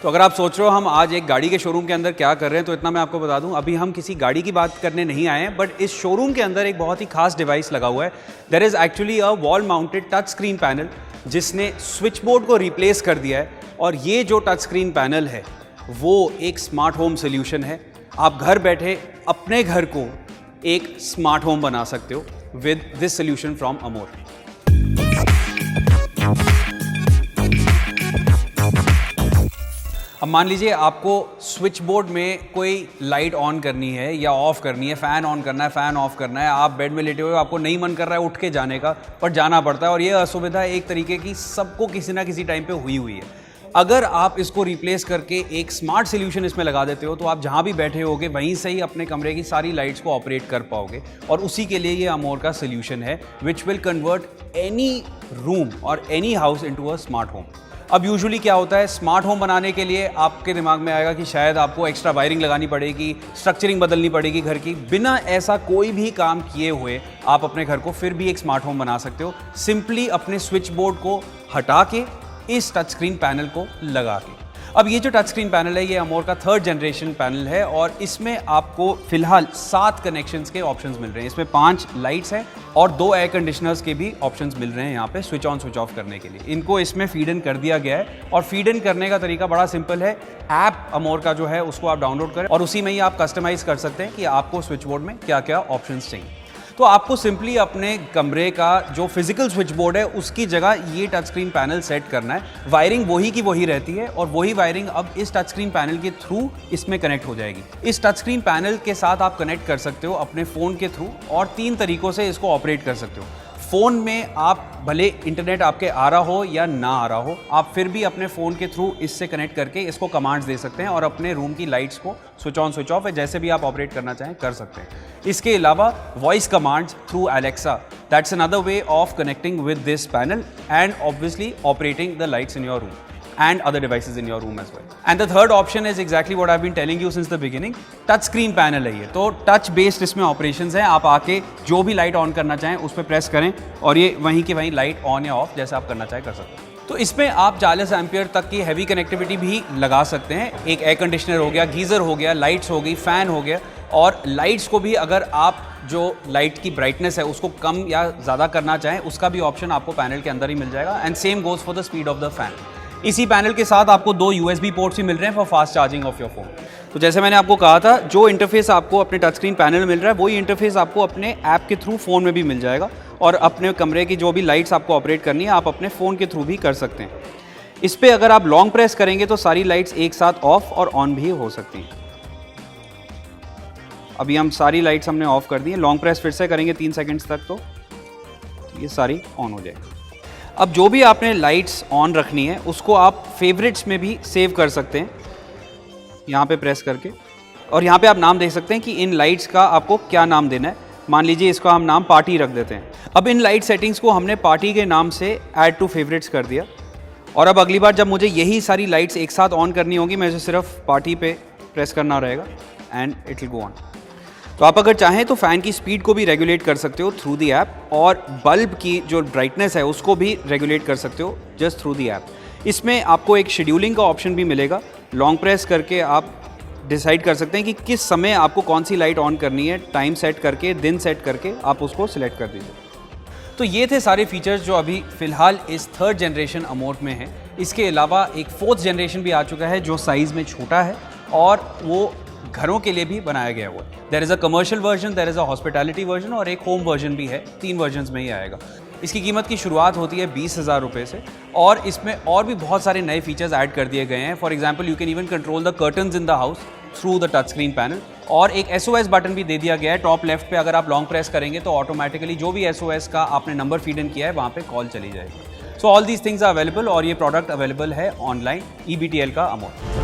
तो अगर आप सोच रहे हो हम आज एक गाड़ी के शोरूम के अंदर क्या कर रहे हैं, तो इतना मैं आपको बता दूं, अभी हम किसी गाड़ी की बात करने नहीं आए हैं, बट इस शोरूम के अंदर एक बहुत ही खास डिवाइस लगा हुआ है। There is actually a wall mounted touch screen panel जिसने स्विच बोर्ड को रिप्लेस कर दिया है। और ये जो टच स्क्रीन पैनल है वो एक स्मार्ट होम सोल्यूशन है। आप घर बैठे अपने घर को एक स्मार्ट होम बना सकते हो विद दिस सोल्यूशन फ्रॉम अमोर। अब मान लीजिए आपको स्विच बोर्ड में कोई लाइट ऑन करनी है या ऑफ करनी है, फ़ैन ऑन करना है, फ़ैन ऑफ करना है, आप बेड में लेटे हुए आपको नहीं मन कर रहा है उठ के जाने का, पर जाना पड़ता है। और ये असुविधा एक तरीके की सबको किसी ना किसी टाइम पे हुई है। अगर आप इसको रिप्लेस करके एक स्मार्ट सोल्यूशन इसमें लगा देते हो तो आप जहाँ भी बैठे होगे वहीं से ही अपने कमरे की सारी लाइट्स को ऑपरेट कर पाओगे। और उसी के लिए ये अमोर का सोल्यूशन है which will convert any room और any house into a smart home. अब यूजुअली क्या होता है, स्मार्ट होम बनाने के लिए आपके दिमाग में आएगा कि शायद आपको एक्स्ट्रा वायरिंग लगानी पड़ेगी, स्ट्रक्चरिंग बदलनी पड़ेगी घर की। बिना ऐसा कोई भी काम किए हुए आप अपने घर को फिर भी एक स्मार्ट होम बना सकते हो, सिंपली अपने स्विच बोर्ड को हटा के इस टच स्क्रीन पैनल को लगा के। अब ये जो टच स्क्रीन पैनल है ये अमोर का 3rd जनरेशन पैनल है और इसमें आपको फिलहाल 7 कनेक्शंस के ऑप्शंस मिल रहे हैं। इसमें 5 लाइट्स हैं और 2 एयर कंडीशनर्स के भी ऑप्शंस मिल रहे हैं यहाँ पे स्विच ऑन स्विच ऑफ करने के लिए। इनको इसमें फीड इन कर दिया गया है और फीड इन करने का तरीका बड़ा सिंपल है। ऐप अमोर का जो है उसको आप डाउनलोड करें और उसी में ही आप कस्टमाइज कर सकते हैं कि आपको स्विच बोर्ड में क्या क्या ऑप्शंस चाहिए। तो आपको सिंपली अपने कमरे का जो फिजिकल स्विच बोर्ड है उसकी जगह ये टच स्क्रीन पैनल सेट करना है। वायरिंग वही की वही रहती है और वही वायरिंग अब इस टच स्क्रीन पैनल के थ्रू इसमें कनेक्ट हो जाएगी। इस टच स्क्रीन पैनल के साथ आप कनेक्ट कर सकते हो अपने फ़ोन के थ्रू और 3 तरीक़ों से इसको ऑपरेट कर सकते हो। फ़ोन में आप भले इंटरनेट आपके आ रहा हो या ना आ रहा हो, आप फिर भी अपने फ़ोन के थ्रू इससे कनेक्ट करके इसको कमांड्स दे सकते हैं और अपने रूम की लाइट्स को स्विच ऑन स्विच ऑफ है जैसे भी आप ऑपरेट करना चाहें कर सकते हैं। इसके अलावा voice commands through Alexa, that's another way of connecting with this panel and obviously operating the lights in your room and other devices in your room as well. And the third option is exactly what I've been telling you since the beginning. Touch screen panel है ये, तो touch based इसमें operations हैं। आप आके जो भी light on करना चाहें उस पर प्रेस करें और ये वहीं की वहीं लाइट ऑन या ऑफ जैसे आप करना चाहें कर सकते हैं। तो इसमें आप 40 एम्पियर तक की हैवी कनेक्टिविटी भी लगा सकते हैं। एक एयर कंडीशनर हो गया, गीज़र हो गया, लाइट्स हो गई, फ़ैन हो गया। और लाइट्स को भी अगर आप जो लाइट की ब्राइटनेस है उसको कम या ज़्यादा करना चाहें उसका भी ऑप्शन आपको पैनल के अंदर ही मिल जाएगा। And same goes for the speed of the fan. इसी पैनल के साथ आपको 2 USB पोर्ट्स भी मिल रहे हैं for fast charging of your phone. तो जैसे मैंने आपको कहा था, जो इंटरफेस आपको अपने टच स्क्रीन पैनल में मिल रहा है वही इंटरफेस आपको अपने ऐप के थ्रू फ़ोन में भी मिल जाएगा और अपने कमरे की जो भी लाइट्स आपको ऑपरेट करनी है आप अपने फ़ोन के थ्रू भी कर सकते हैं। इस पर अगर आप लॉन्ग प्रेस करेंगे तो सारी लाइट्स एक साथ ऑफ और ऑन भी हो सकती हैं। अभी हम सारी लाइट्स हमने ऑफ कर दी हैं। लॉन्ग प्रेस फिर से करेंगे 3 सेकेंड्स तक तो ये सारी ऑन हो जाएगी। अब जो भी आपने लाइट्स ऑन रखनी है उसको आप फेवरेट्स में भी सेव कर सकते हैं यहाँ पे प्रेस करके। और यहाँ पे आप नाम देख सकते हैं कि इन लाइट्स का आपको क्या नाम देना है। मान लीजिए इसका हम नाम पार्टी रख देते हैं। अब इन लाइट सेटिंग्स को हमने पार्टी के नाम से ऐड टू फेवरेट्स कर दिया और अब अगली बार जब मुझे यही सारी लाइट्स एक साथ ऑन करनी होगी मुझे सिर्फ पार्टी पे प्रेस करना रहेगा and it will go on. तो आप अगर चाहें तो फ़ैन की स्पीड को भी रेगुलेट कर सकते हो थ्रू दी ऐप और बल्ब की जो ब्राइटनेस है उसको भी रेगुलेट कर सकते हो जस्ट थ्रू दी ऐप। इसमें आपको एक शेड्यूलिंग का ऑप्शन भी मिलेगा। लॉन्ग प्रेस करके आप डिसाइड कर सकते हैं कि किस समय आपको कौन सी लाइट ऑन करनी है। टाइम सेट करके, दिन सेट करके आप उसको सिलेक्ट कर दीजिए। तो ये थे सारे फीचर्स जो अभी फ़िलहाल इस 3rd जनरेशन अमोर में है। इसके अलावा एक 4th जनरेशन भी आ चुका है जो साइज़ में छोटा है और वो घरों के लिए भी बनाया गया हुआ है। There is a commercial version, there is a hospitality version और एक होम वर्जन भी है। 3 वर्जन्स में ही आएगा। इसकी कीमत की शुरुआत होती है 20,000 रुपये से और इसमें और भी बहुत सारे नए फीचर्स ऐड कर दिए गए हैं। For example you can even control the curtains in the house through the touch screen panel और एक SOS बटन भी दे दिया गया है। टॉप लेफ्ट पे अगर आप लॉन्ग प्रेस करेंगे तो ऑटोमेटिकली जो भी SOS का आपने नंबर फीड इन किया है वहाँ पे कॉल चली जाएगी। So all these things are available और ये प्रोडक्ट अवेलेबल है ऑनलाइन EBTL का अमोर।